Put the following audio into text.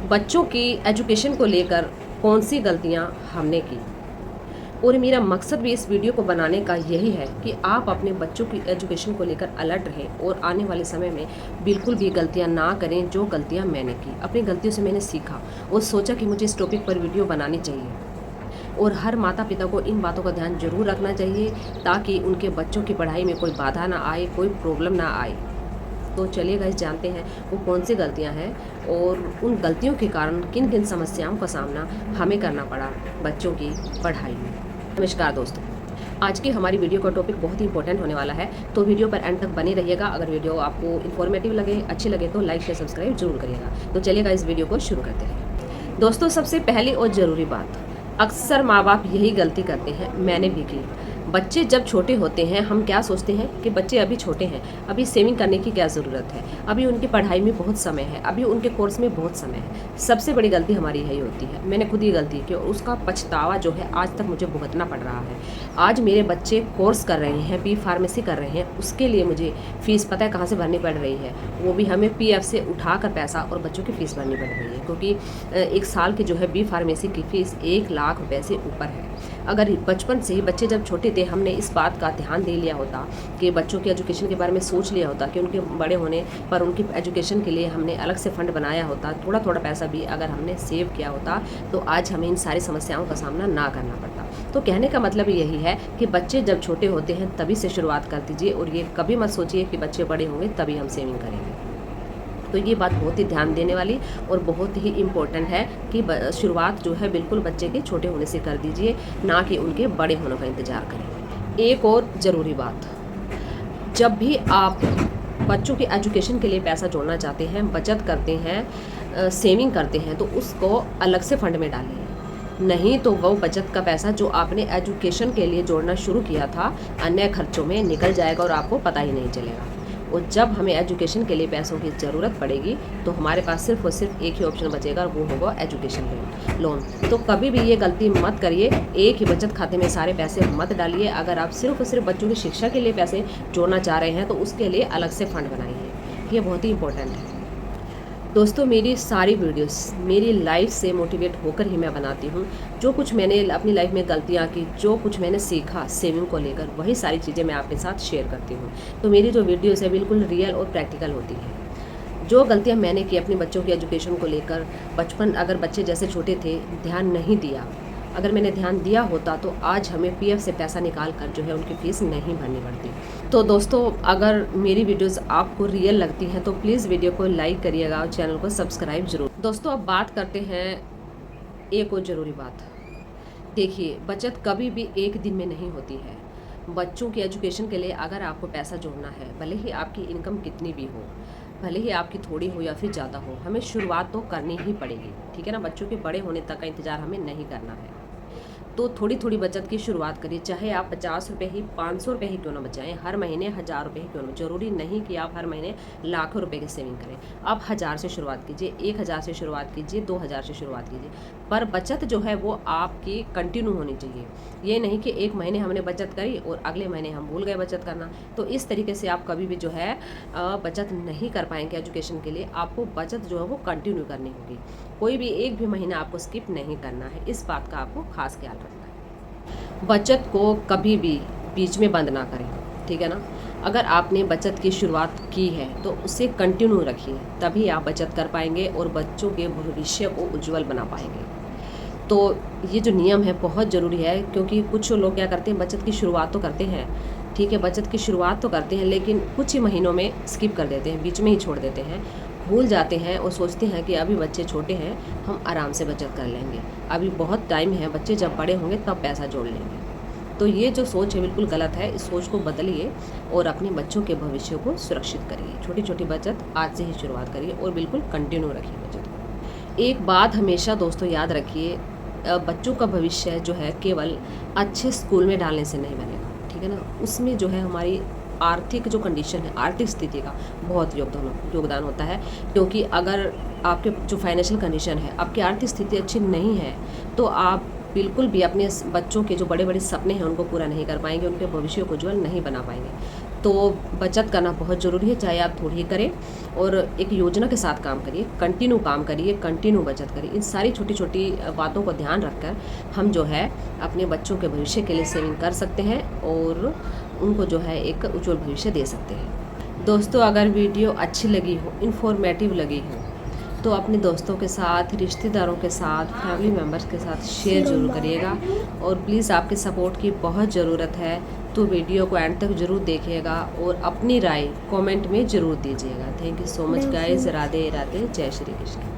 बच्चों की एजुकेशन को लेकर कौन सी गलतियां हमने की। और मेरा मकसद भी इस वीडियो को बनाने का यही है कि आप अपने बच्चों की एजुकेशन को लेकर अलर्ट रहें और आने वाले समय में बिल्कुल भी गलतियां ना करें जो गलतियां मैंने की। अपनी गलतियों से मैंने सीखा और सोचा कि मुझे इस टॉपिक पर वीडियो बनानी चाहिए। और हर माता पिता को इन बातों का ध्यान जरूर रखना चाहिए ताकि उनके बच्चों की पढ़ाई में कोई बाधा ना आए, कोई प्रॉब्लम ना आए। तो चलिए गाइस, जानते हैं वो कौन सी गलतियां हैं और उन गलतियों के कारण किन किन समस्याओं का सामना हमें करना पड़ा बच्चों की पढ़ाई में। नमस्कार दोस्तों, आज की हमारी वीडियो का टॉपिक बहुत ही इंपॉर्टेंट होने वाला है, तो वीडियो पर एंड तक बने रहिएगा। अगर वीडियो आपको इन्फॉर्मेटिव लगे, अच्छी लगे तो लाइक शेयर सब्सक्राइब जरूर करिएगा। तो चलिएगा इस वीडियो को शुरू करते हैं। दोस्तों, सबसे पहली और ज़रूरी बात, अक्सर माँ बाप यही गलती करते हैं, मैंने भी की। बच्चे जब छोटे होते हैं हम क्या सोचते हैं कि बच्चे अभी छोटे हैं, अभी सेविंग करने की क्या ज़रूरत है, अभी उनकी पढ़ाई में बहुत समय है, अभी उनके कोर्स में बहुत समय है। सबसे बड़ी गलती हमारी यही होती है। मैंने खुद ही गलती की और उसका पछतावा जो है आज तक मुझे भुगतना पड़ रहा है। आज मेरे बच्चे कोर्स कर रहे हैं, बी फार्मेसी कर रहे हैं, उसके लिए मुझे फ़ीस पता है कहाँ से भरनी पड़ रही है, वो भी हमें PF से उठा कर पैसा और बच्चों की फ़ीस भरनी पड़ रही है, क्योंकि एक साल की जो है बी फार्मेसी की फ़ीस 1 लाख रुपये से ऊपर है। अगर बचपन से ही बच्चे जब छोटे थे हमने इस बात का ध्यान दे लिया होता कि बच्चों की एजुकेशन के बारे में सोच लिया होता कि उनके बड़े होने पर उनकी एजुकेशन के लिए हमने अलग से फ़ंड बनाया होता, थोड़ा थोड़ा पैसा भी अगर हमने सेव किया होता, तो आज हमें इन सारी समस्याओं का सामना ना करना पड़ता। तो कहने का मतलब यही है कि बच्चे जब छोटे होते हैं तभी से शुरुआत कर दीजिए और ये कभी मत सोचिए कि बच्चे बड़े होंगे तभी हम सेविंग करेंगे। तो ये बात बहुत ही ध्यान देने वाली और बहुत ही इम्पोर्टेंट है कि शुरुआत जो है बिल्कुल बच्चे के छोटे होने से कर दीजिए, ना कि उनके बड़े होने का इंतज़ार करें। एक और ज़रूरी बात, जब भी आप बच्चों की एजुकेशन के लिए पैसा जोड़ना चाहते हैं, बचत करते हैं, सेविंग करते हैं, तो उसको अलग से फ़ंड में डालिए। नहीं तो वो बचत का पैसा जो आपने एजुकेशन के लिए जोड़ना शुरू किया था अन्य खर्चों में निकल जाएगा और आपको पता ही नहीं चलेगा। और जब हमें एजुकेशन के लिए पैसों की ज़रूरत पड़ेगी तो हमारे पास सिर्फ और सिर्फ एक ही ऑप्शन बचेगा और वो होगा एजुकेशन लोन। तो कभी भी ये गलती मत करिए, एक ही बचत खाते में सारे पैसे मत डालिए। अगर आप सिर्फ और सिर्फ बच्चों की शिक्षा के लिए पैसे जोड़ना चाह रहे हैं तो उसके लिए अलग से फ़ंड बनाइए, ये बहुत ही इंपॉर्टेंट है। दोस्तों, मेरी सारी वीडियोस मेरी लाइफ से मोटिवेट होकर ही मैं बनाती हूँ। जो कुछ मैंने अपनी लाइफ में गलतियाँ की, जो कुछ मैंने सीखा सेविंग को लेकर, वही सारी चीज़ें मैं आपके साथ शेयर करती हूँ। तो मेरी जो वीडियोस है बिल्कुल रियल और प्रैक्टिकल होती है। जो गलतियाँ मैंने की अपनी बच्चों की एजुकेशन को लेकर, बचपन अगर बच्चे जैसे छोटे थे ध्यान नहीं दिया, अगर मैंने ध्यान दिया होता तो आज हमें PF से पैसा निकाल कर जो है उनकी फ़ीस नहीं भरनी पड़ती। तो दोस्तों, अगर मेरी वीडियोस आपको रियल लगती हैं तो प्लीज़ वीडियो को लाइक करिएगा और चैनल को सब्सक्राइब जरूर। दोस्तों, अब बात करते हैं एक और ज़रूरी बात। देखिए, बचत कभी भी एक दिन में नहीं होती है। बच्चों की एजुकेशन के लिए अगर आपको पैसा जोड़ना है, भले ही आपकी इनकम कितनी भी हो, भले ही आपकी थोड़ी हो या फिर ज़्यादा हो, हमें शुरुआत तो करनी ही पड़ेगी, ठीक है ना। बच्चों के बड़े होने तक का इंतज़ार हमें नहीं करना है। तो थोड़ी थोड़ी बचत की शुरुआत करिए, चाहे आप 50 रुपये ही 500 रुपये ही क्यों ना बचाएं, हर महीने 1000 रुपये ही क्यों ना। जरूरी नहीं कि आप हर महीने लाखों रुपए की सेविंग करें। आप 1000 से शुरुआत कीजिए, 1000 से शुरुआत कीजिए, 2000 से शुरुआत कीजिए, पर बचत जो है वो आपकी कंटिन्यू होनी चाहिए। ये नहीं कि एक महीने हमने बचत करी और अगले महीने हम भूल गए बचत करना। तो इस तरीके से आप कभी भी जो है बचत नहीं कर पाएंगे एजुकेशन के लिए। आपको बचत जो है वो कंटिन्यू करनी होगी, कोई भी एक भी महीना आपको स्किप नहीं करना है। इस बात का आपको खास ख्याल रखना है। बचत को कभी भी बीच में बंद ना करें, ठीक है ना। अगर आपने बचत की शुरुआत की है तो उसे कंटिन्यू रखिए, तभी आप बचत कर पाएंगे और बच्चों के भविष्य को उज्जवल बना पाएंगे। तो ये जो नियम है बहुत ज़रूरी है, क्योंकि कुछ लोग क्या करते हैं, बचत की शुरुआत तो करते हैं, ठीक है, बचत की शुरुआत तो करते हैं, लेकिन कुछ ही महीनों में स्किप कर देते हैं, बीच में ही छोड़ देते हैं, भूल जाते हैं और सोचते हैं कि अभी बच्चे छोटे हैं, हम आराम से बचत कर लेंगे, अभी बहुत टाइम है, बच्चे जब बड़े होंगे तब पैसा जोड़ लेंगे। तो ये जो सोच है बिल्कुल गलत है। इस सोच को बदलिए और अपने बच्चों के भविष्य को सुरक्षित करिए। छोटी छोटी बचत आज से ही शुरुआत करिए और बिल्कुल कंटिन्यू रखिए बचत को। एक बात हमेशा दोस्तों याद रखिए, बच्चों का भविष्य जो है केवल अच्छे स्कूल में डालने से नहीं बनेगा, ठीक है ना। उसमें जो है हमारी आर्थिक जो कंडीशन है, आर्थिक स्थिति का बहुत योगदान होता है। क्योंकि अगर आपके जो फाइनेंशियल कंडीशन है, आपकी आर्थिक स्थिति अच्छी नहीं है, तो आप बिल्कुल भी अपने बच्चों के जो बड़े बड़े सपने हैं उनको पूरा नहीं कर पाएंगे, उनके भविष्य को उज्जवल नहीं बना पाएंगे। तो बचत करना बहुत ज़रूरी है, चाहे आप थोड़ी करें, और एक योजना के साथ काम करिए, कंटिन्यू काम करिए, कंटिन्यू बचत करिए। इन सारी छोटी छोटी बातों को ध्यान रखकर हम जो है अपने बच्चों के भविष्य के लिए सेविंग कर सकते हैं और उनको जो है एक उज्जवल भविष्य दे सकते हैं। दोस्तों, अगर वीडियो अच्छी लगी हो, इन्फॉर्मेटिव लगी हो, तो अपने दोस्तों के साथ, रिश्तेदारों के साथ, फैमिली मेम्बर्स के साथ शेयर ज़रूर करिएगा। और प्लीज़ आपके सपोर्ट की बहुत ज़रूरत है, तो वीडियो को एंड तक ज़रूर देखिएगा और अपनी राय कमेंट में ज़रूर दीजिएगा। Thank you so much guys. Radhe Radhe, जय श्री कृष्ण।